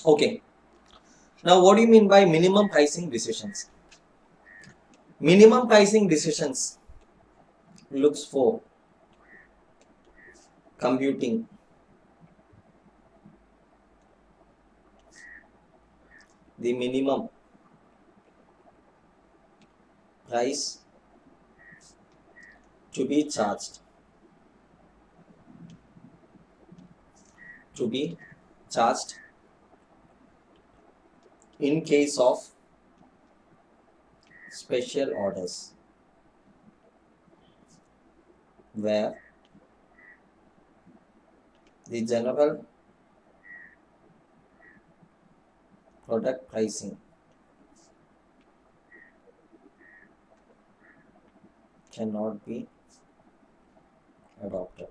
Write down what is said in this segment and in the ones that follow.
Okay. Now, what do you mean by minimum pricing decisions? Minimum pricing decisions looks for computing the minimum price to be charged to be charged in case of special orders where the general product pricing cannot be adopted.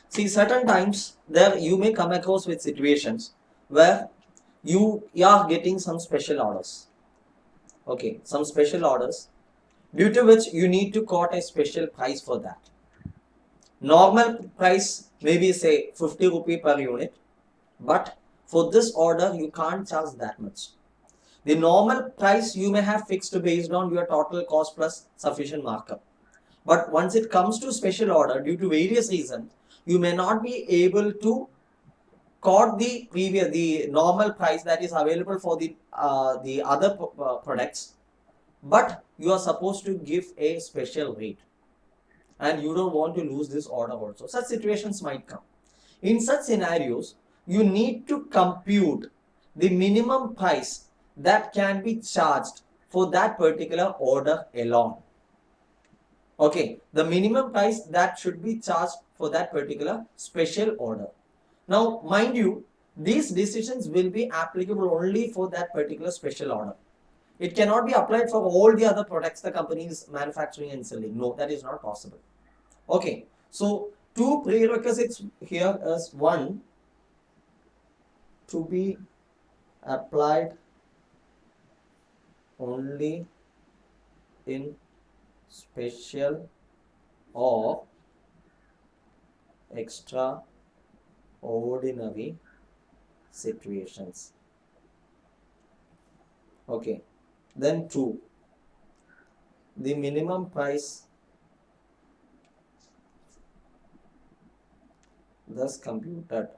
See, certain times there you may come across with situations where you are getting some special orders. Okay, some special orders due to which you need to quote a special price for that. Normal price maybe say 50 rupee per unit, but for this order you can't charge that much. The normal price you may have fixed based on your total cost plus sufficient markup. But once it comes to special order, due to various reasons, you may not be able to quote the normal price that is available for the other products, but you are supposed to give a special rate, and you don't want to lose this order also. Such situations might come. In such scenarios, you need to compute the minimum price that can be charged for that particular order alone. Okay, the minimum price that should be charged for that particular special order. Now, mind you, these decisions will be applicable only for that particular special order. It cannot be applied for all the other products the company is manufacturing and selling. No, that is not possible. Okay, so two prerequisites here is one, to be applied only in special or extraordinary situations. Okay, then two, the minimum price thus computed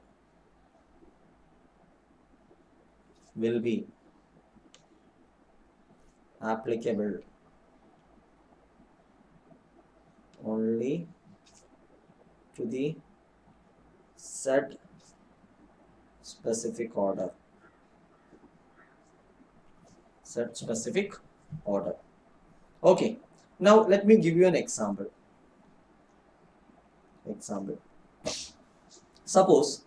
will be applicable only to the said specific order. Okay, now let me give you an example. Suppose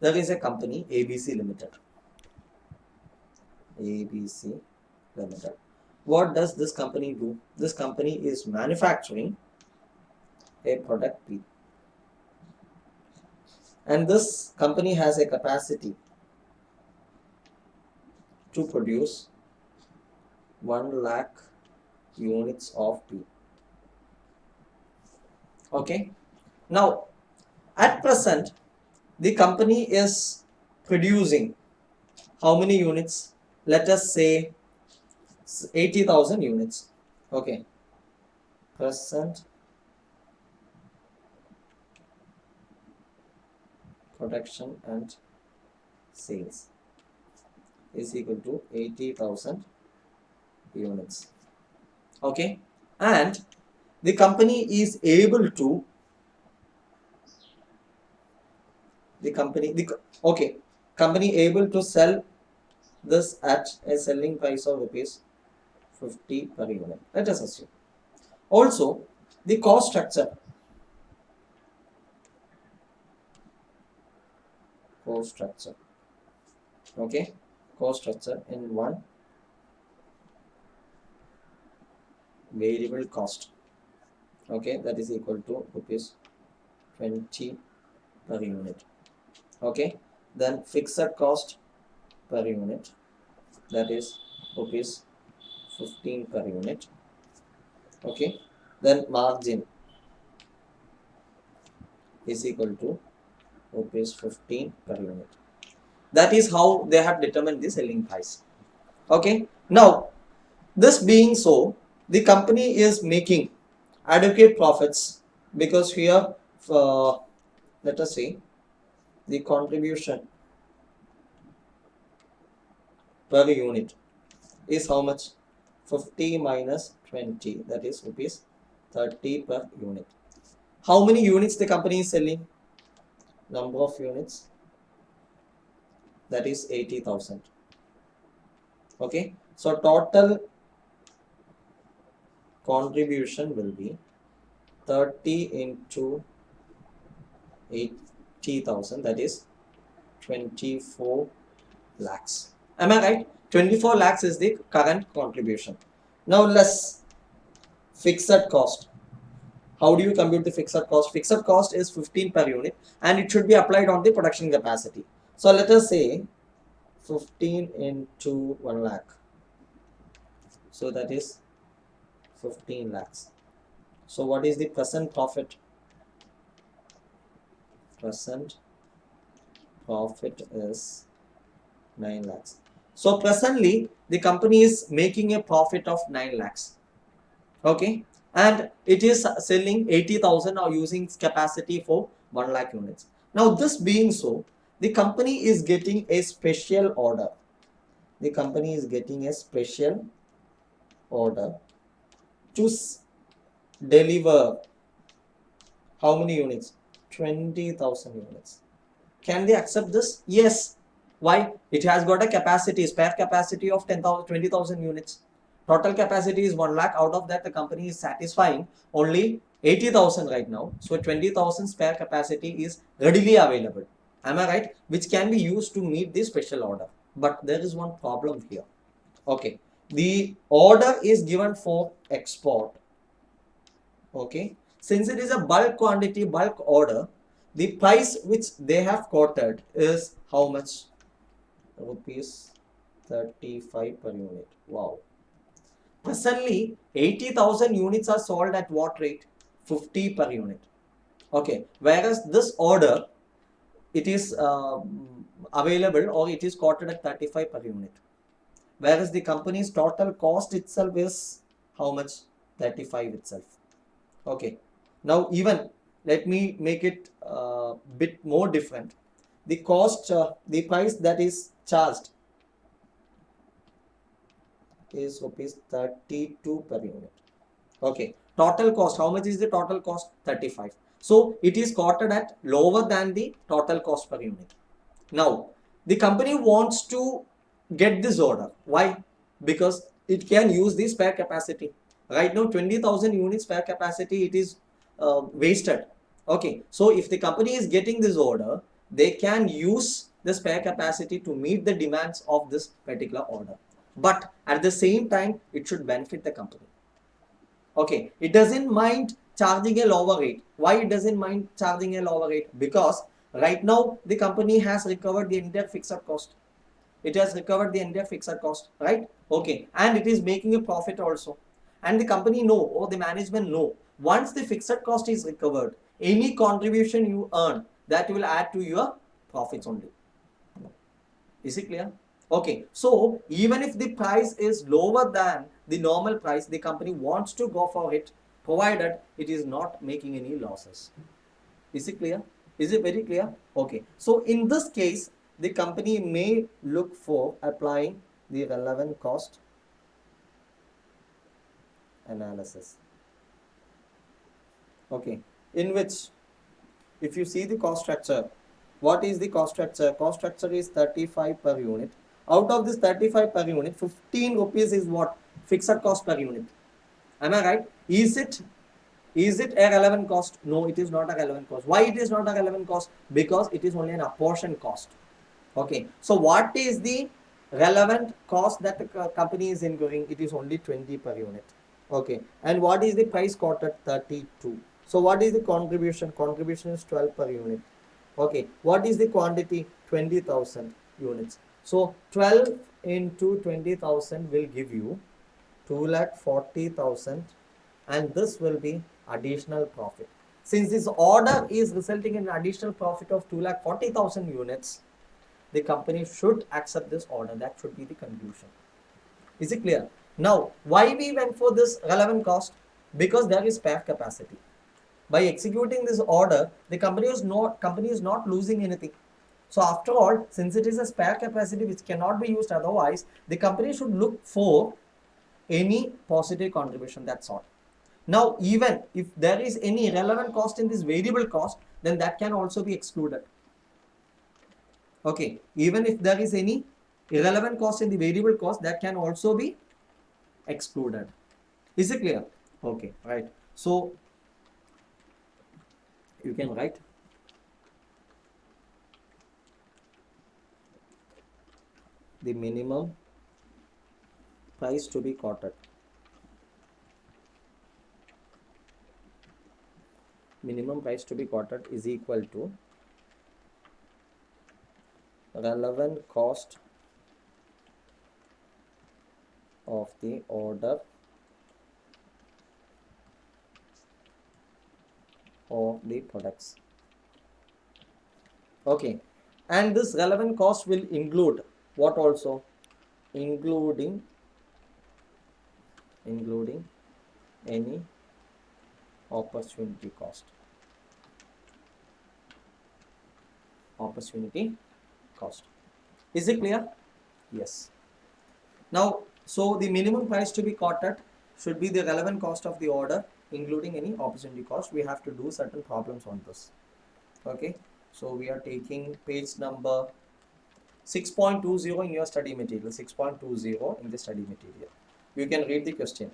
there is a company ABC Limited. What does this company do? This company is manufacturing a product P, and this company has a capacity to produce 1 lakh units of P. Okay, now at present the company is producing how many units? Let us say 80,000 units. Okay, present production and sales is equal to 80,000 units. Okay, and the company is able to company able to sell this at a selling price of rupees 50 per unit. Let us assume. Also, the cost structure okay, cost structure in one variable cost, okay, that is equal to rupees 20 per unit. Okay, then fixed cost per unit, that is rupees 15 per unit. Okay, then margin is equal to rupees 15 per unit. That is how they have determined the selling price. Okay, now this being so, the company is making adequate profits because here, let us see, the contribution per unit is how much? 50 minus 20, that is rupees 30 per unit. How many units the company is selling? Number of units, that is 80,000. Okay, so total contribution will be 30 into 80,000, that is 24 lakhs. Am I right? 24 lakhs is the current contribution. Now less fixed cost. How do you compute the fixed cost? Fixed cost is 15 per unit and it should be applied on the production capacity. So let us say 15 into 1 lakh. So that is 15 lakhs. So what is the present profit? Present profit is 9 lakhs. So presently the company is making a profit of 9 lakhs. Okay, and it is selling 80,000 or using capacity for 1 lakh units. Now this being so, the company is getting a special order. The company is getting a special order to deliver how many units? 20,000 units. Can they accept this? Yes. Why? It has got a capacity, spare capacity of 10,000, 20,000 units. Total capacity is 1 lakh. Out of that, the company is satisfying only 80,000 right now. So 20,000 spare capacity is readily available. Am I right? Which can be used to meet this special order. But there is one problem here. Okay. The order is given for export. Okay. Since it is a bulk quantity, bulk order, the price which they have quoted is how much? Rupees 35 per unit. Wow. Presently, 80,000 units are sold at what rate? 50 per unit. Okay. Whereas this order, it is available or it is quoted at 35 per unit. Whereas the company's total cost itself is how much? 35 itself. Okay. Now even let me make it a bit more different. The cost, the price that is charged is rupees 32 per unit. Okay. Total cost, how much is the total cost? 35. So it is quoted at lower than the total cost per unit. Now the company wants to get this order. Why? Because it can use the spare capacity. Right now 20,000 units spare capacity, it is wasted. Okay, so if the company is getting this order, they can use the spare capacity to meet the demands of this particular order. But at the same time, it should benefit the company. Okay, it doesn't mind charging a lower rate. Why it doesn't mind charging a lower rate? Because right now the company has recovered the entire fixed cost. It has recovered the entire fixed cost, right? Okay, and it is making a profit also. And the company know, or the management know, once the fixed cost is recovered, any contribution you earn, that will add to your profits only. Is it clear? Okay, so even if the price is lower than the normal price, the company wants to go for it, provided it is not making any losses. Is it clear? Is it very clear? Okay, so in this case, the company may look for applying the relevant cost analysis. Okay, in which if you see the cost structure, what is the cost structure? Cost structure is 35 per unit. Out of this 35 per unit, 15 rupees is what? Fixed cost per unit. Am I right? Is it a relevant cost? No, it is not a relevant cost. Why it is not a relevant cost? Because it is only an apportion cost. Okay, so what is the relevant cost that the company is incurring? It is only 20 per unit. Okay, and what is the price quoted? 32. So what is the contribution? Contribution is 12 per unit. Okay, what is the quantity? 20,000 units. So 12 into 20,000 will give you 2,40,000, and this will be additional profit. Since this order is resulting in additional profit of 2,40,000 units, the company should accept this order. That should be the conclusion. Is it clear? Now, why we went for this relevant cost? Because there is spare capacity. By executing this order, the company is not losing anything. So after all, since it is a spare capacity which cannot be used otherwise, the company should look for any positive contribution. That's all. Now, even if there is any relevant cost in this variable cost, then that can also be excluded. Okay, even if there is any irrelevant cost in the variable cost, that can also be excluded. Is it clear? Okay, right. So you can write the minimum price to be quoted. Minimum price to be quoted is equal to relevant cost of the order or the products. Okay, and this relevant cost will include what also? Including any opportunity cost. Opportunity cost. Is it clear? Yes. Now, so the minimum price to be quoted should be the relevant cost of the order, including any opportunity cost. We have to do certain problems on this. Okay, so we are taking page number 6.20 in your study material. 6.20 in the study material. You can read the question.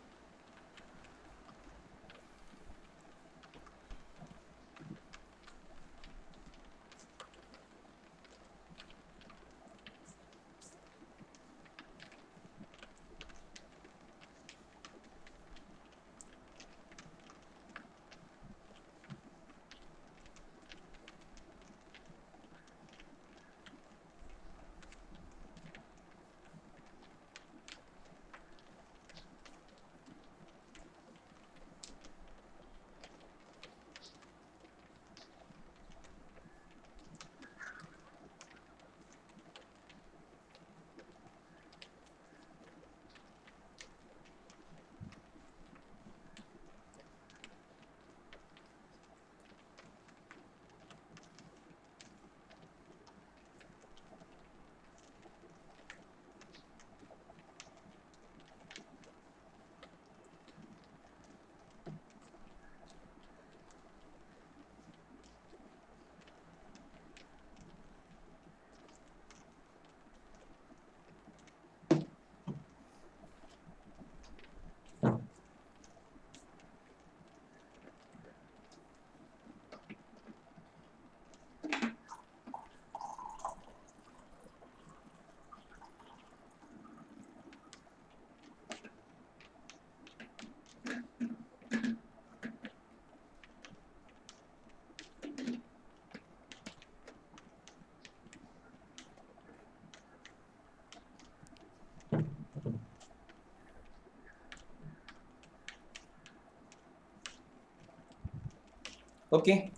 Okay.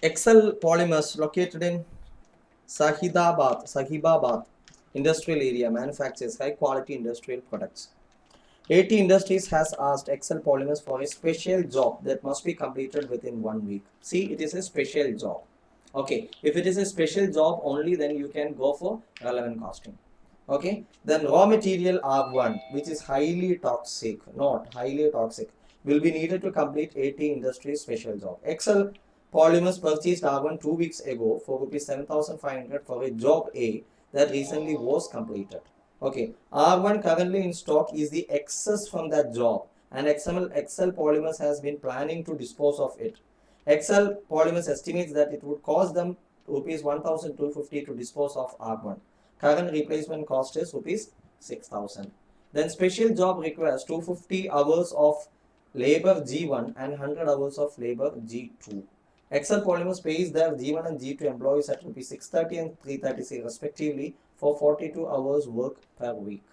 Excel Polymers located in Sahibabad industrial area manufactures high quality industrial products. AT Industries has asked Excel Polymers for a special job that must be completed within 1 week. See, it is a special job. Okay, if it is a special job only, then you can go for relevant costing. Okay, then raw material R1, which is highly toxic, not highly toxic, will be needed to complete AT Industries special job. Excel Polymers purchased R1 2 weeks ago for rupees 7,500 for a job A that recently was completed. Okay, R1 currently in stock is the excess from that job, and Excel Polymers has been planning to dispose of it. Excel Polymers estimates that it would cost them rupees 1,250 to dispose of R1. Current replacement cost is rupees 6,000. Then special job requires 250 hours of labor G1 and 100 hours of labor G2. Excel Polymers pays their G1 and G2 employees at rupees 630 and 336 respectively for 42 hours work per week.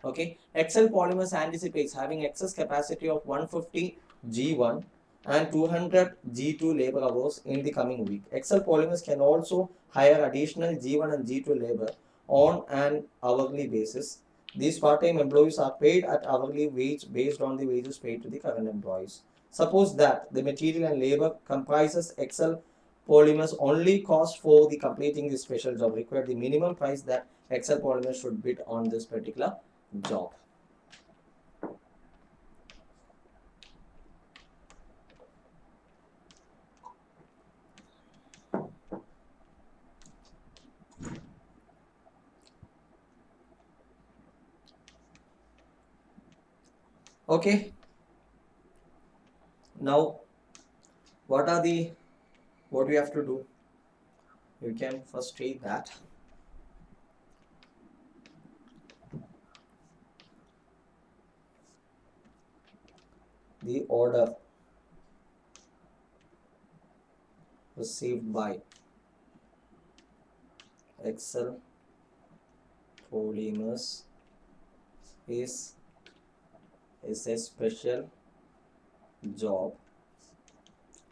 Okay, Excel Polymers anticipates having excess capacity of 150 G1 and 200 G2 labor hours in the coming week. Excel Polymers can also hire additional G1 and G2 labor on an hourly basis. These part-time employees are paid at hourly wage based on the wages paid to the current employees. Suppose that the material and labor comprises Excel Polymers only cost for the completing this special job required the minimum price that Excel Polymers should bid on this particular job. Okay, now what we have to do? You can first take that. The order received by Excel Polymers is a special job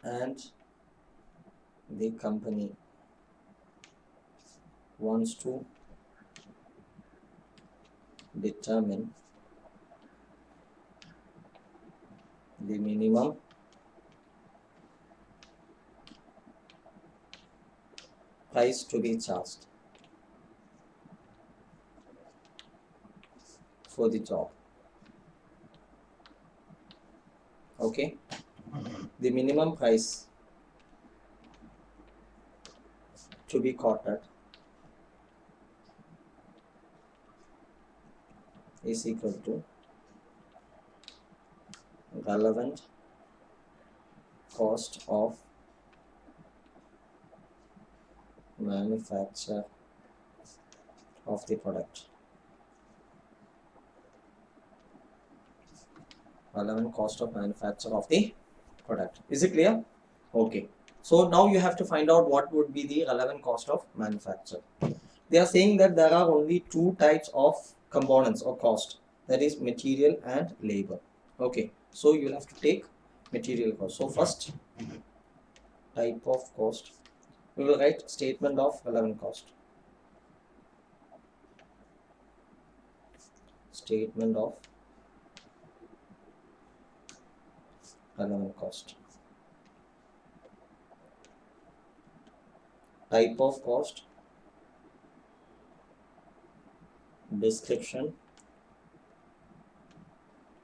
and the company wants to determine the minimum price to be charged for the job. Okay, the minimum price to be quoted is equal to relevant cost of manufacture of the product. Relevant cost of manufacture of the product. Is it clear? Okay. So now you have to find out what would be the relevant cost of manufacture. They are saying that there are only two types of components or cost, that is material and labor. Okay. So you will have to take material cost. So first type of cost, we will write statement of relevant cost. Statement of relevant cost. Type of cost, description,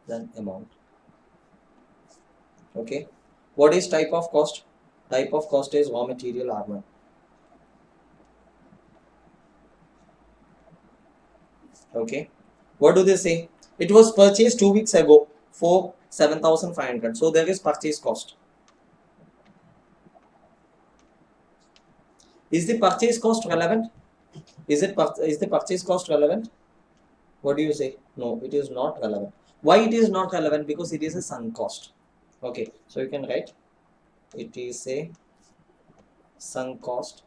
then amount. Okay, what is type of cost? Type of cost is raw material R1. Okay, what do they say? It was purchased 2 weeks ago for 7,500. So there is purchase cost. Is the purchase cost relevant? Is the purchase cost relevant? What do you say? No, it is not relevant. Why it is not relevant? Because it is a sunk cost. Okay, so you can write it is a sunk cost,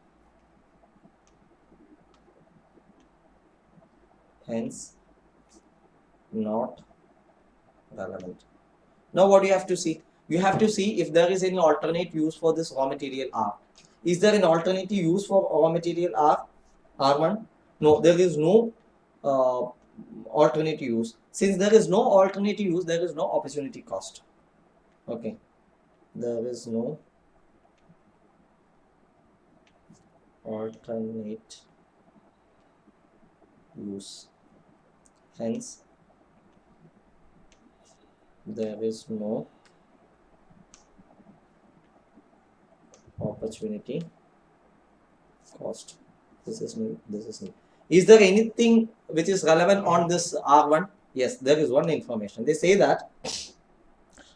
hence not relevant. Now what do you have to see? You have to see if there is any alternate use for this raw material R. Is there an alternative use for raw material R1? No, there is no alternate use. Since there is no alternative use, there is no opportunity cost. Okay, there is no alternate use, hence there is no opportunity cost. This is new. Is there anything which is relevant on this R1? Yes, there is one information. They say that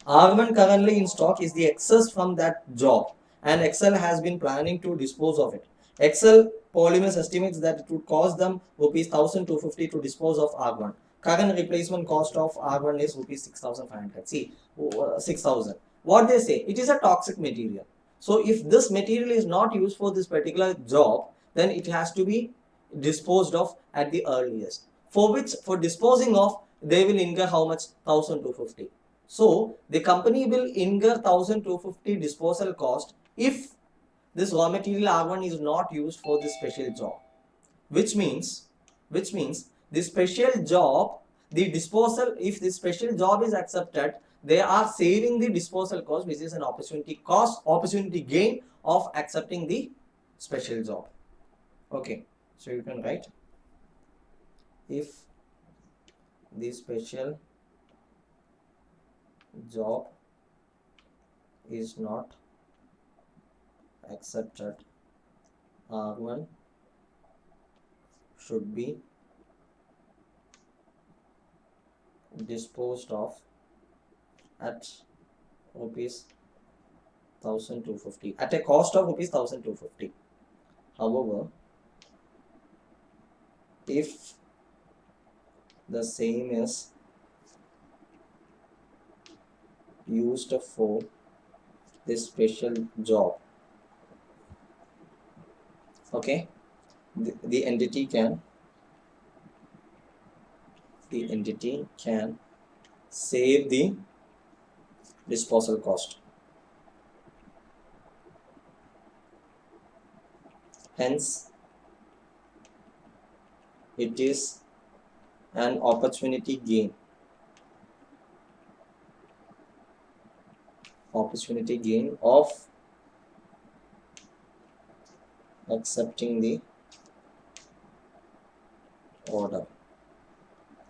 R1 currently in stock is the excess from that job and Excel has been planning to dispose of it. Excel Polymers estimates that it would cost them rupees 1,250 to dispose of R1. Current replacement cost of R1 is rupees 6,500. See, 6,000. What they say, it is a toxic material. So if this material is not used for this particular job, then it has to be disposed of at the earliest. For which, for disposing of, they will incur how much? 1,250. So the company will incur 1,250 disposal cost if this raw material R1 is not used for this special job. Which means the special job, the disposal, if the special job is accepted, they are saving the disposal cost, which is an opportunity gain of accepting the special job. Okay, so you can write, if the special job is not accepted, R1 should be disposed of at rupees 1,250, at a cost of rupees 1,250. However, if the same is used for this special job, okay, the entity can save the disposal cost. Hence, it is an opportunity gain. Opportunity gain of accepting the order.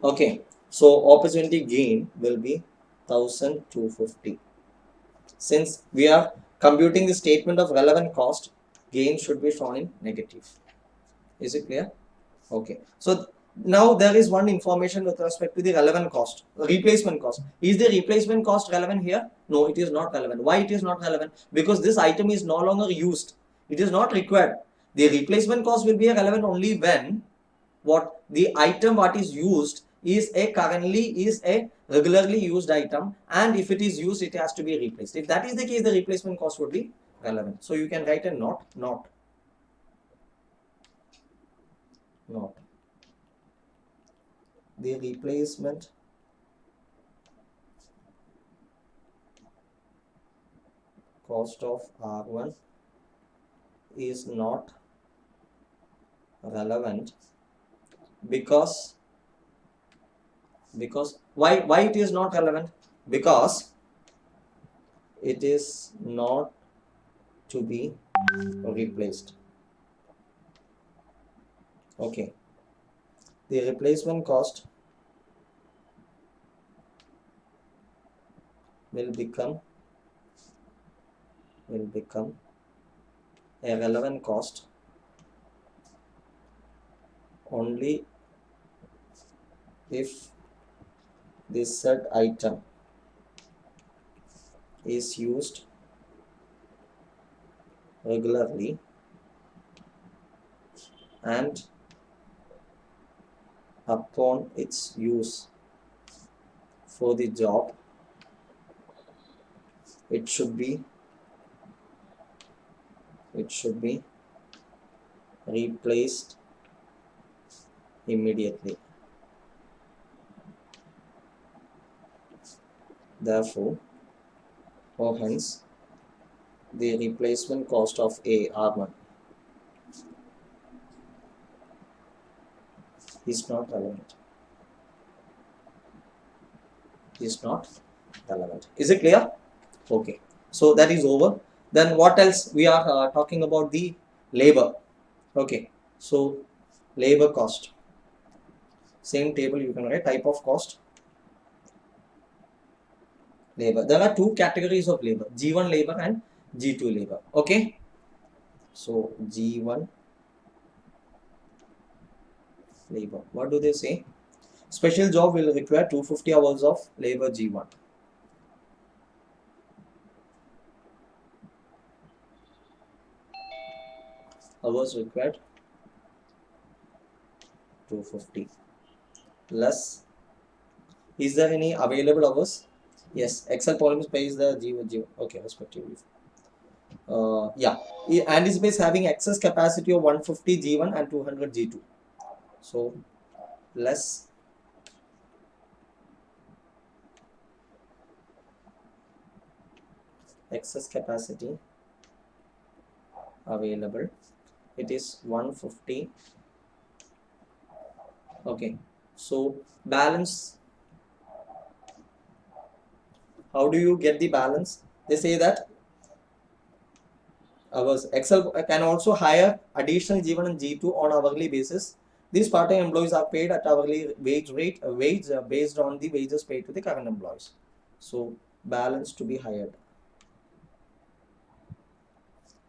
Okay, so opportunity gain will be 1,250. Since we are computing the statement of relevant cost, gain should be shown in negative. Is it clear? Okay, so now there is one information with respect to the relevant cost, replacement cost. Is the replacement cost relevant here? No, it is not relevant. Why it is not relevant? Because this item is no longer used. It is not required. The replacement cost will be relevant only when what the item what is used is a regularly used item, and if it is used, it has to be replaced. If that is the case, the replacement cost would be relevant. So you can write a note. The replacement cost of R1 is not relevant because why it is not relevant? Because it is not to be replaced. Okay, the replacement cost will become a relevant cost only if this said item is used regularly and upon its use for the job, it should be replaced immediately. Therefore, or hence, the replacement cost of R1 is not relevant. Is it clear? Okay, so that is over. Then what else? We are talking about the labor. Okay, so labor cost. Same table you can write, type of cost. Labor. There are two categories of labor, G1 labor and G2 labor. Okay, so G1 labor. What do they say? Special job will require 250 hours of labor G1. Hours required 250 plus. Is there any available hours? Yes, Excel columns pays the G1. Okay, respectively. yeah, anticipates having excess capacity of 150 G1 and 200 G2. So less excess capacity available, it is 150. Okay, so balance, how do you get the balance? They say that our Excel can also hire additional G1 and G2 on hourly basis. These part-time employees are paid at hourly wage rate, based on the wages paid to the current employees. So balance to be hired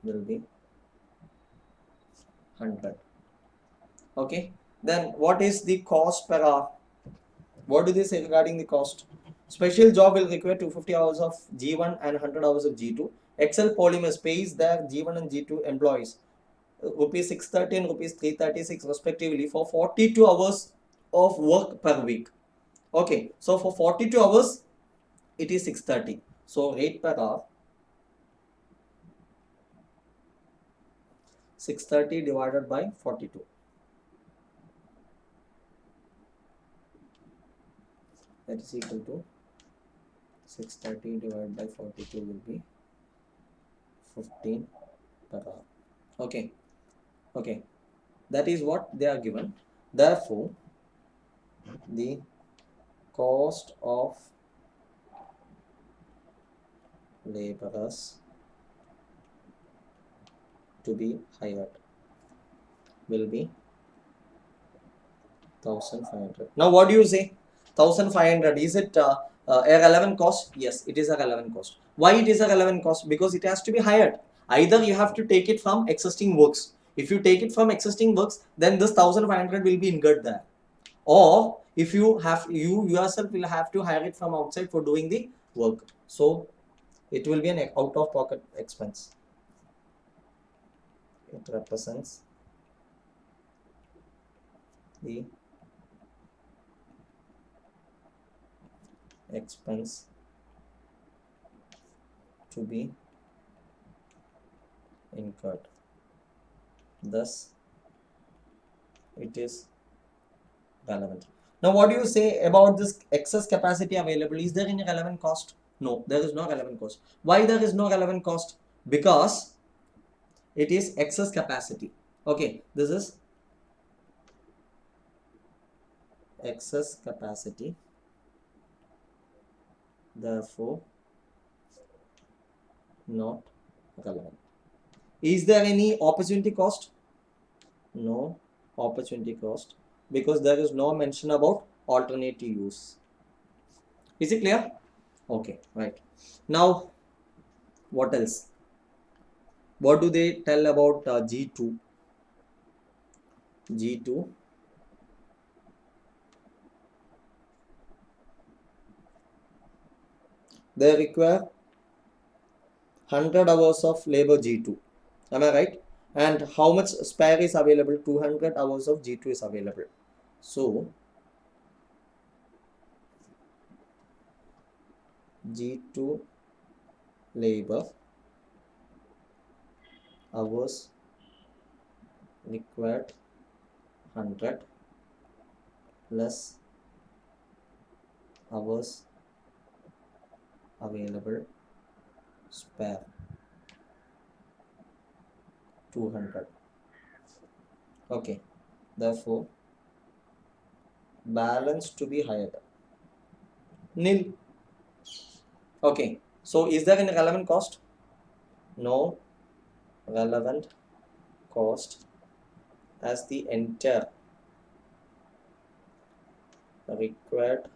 will be 100. Okay, then what is the cost per hour? What do they say regarding the cost? Special job will require 250 hours of G1 and 100 hours of G2. Excel Polymers pays their G1 and G2 employees rupees 630 and rupees 336 respectively for 42 hours of work per week. Okay, so for 42 hours it is 630. So rate per hour 630 divided by 42. That is equal to 630 divided by 42 will be 15 per hour. Okay, okay, that is what they are given. Therefore, the cost of laborers to be hired will be 1500. Now what do you say? 1500, is it a relevant cost? Yes, it is a relevant cost. Why it is a relevant cost? Because it has to be hired. Either you have to take it from existing works. If you take it from existing works, then this 1500 will be incurred there. Or if you yourself will have to hire it from outside for doing the work. So it will be an out of pocket expense. It represents the expense to be incurred. Thus, it is relevant. Now, what do you say about this excess capacity available? Is there any relevant cost? No, there is no relevant cost. Why there is no relevant cost? Because it is excess capacity. Okay, this is excess capacity. Therefore, not relevant. Is there any opportunity cost? No opportunity cost, because there is no mention about alternative use. Is it clear? Okay, right. Now, what else? What do they tell about G2? G2, they require 100 hours of labor G2. Am I right? And how much spare is available? 200 hours of G2 is available. So, G2 labor hours required 100 less hours available spare 200. Okay, therefore balance to be hired nil. Okay, so is there any relevant cost? No relevant cost, as the entire required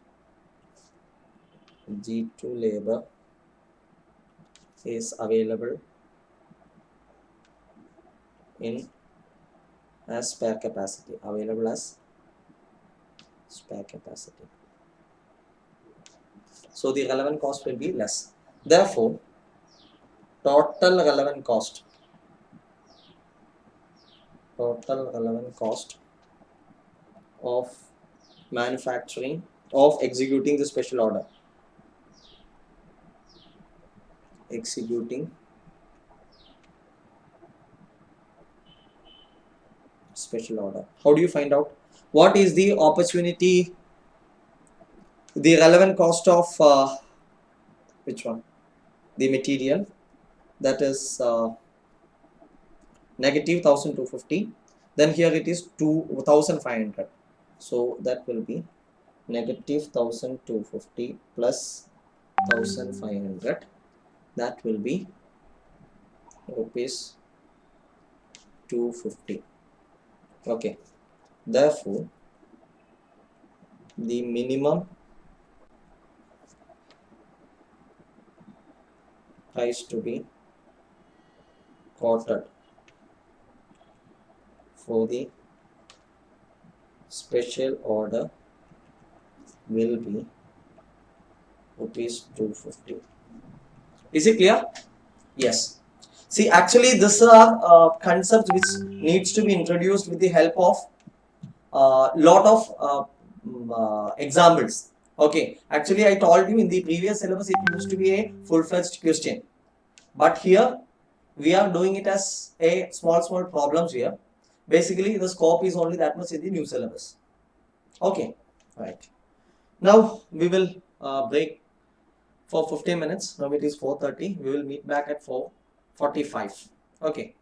G2 labor is available in as spare capacity, available as spare capacity. So the relevant cost will be less. Therefore, total relevant cost of manufacturing, of executing the special order, executing special order. How do you find out? What is the opportunity, the relevant cost of which one? The material, that is negative 1250. Then here it is 2500. So that will be negative 1250 plus 1500. That will be rupees 250. Okay. Therefore, the minimum price to be quoted for the special order will be rupees 250. Is it clear? Yes. See, actually, these are concepts which needs to be introduced with the help of lot of examples. Okay. Actually, I told you in the previous syllabus it used to be a full-fledged question, but here we are doing it as a small problems here. Basically, the scope is only that much in the new syllabus. Okay. Right. Now we will break for 15 minutes. Now it is 4:30. We will meet back at 4:45. Okay.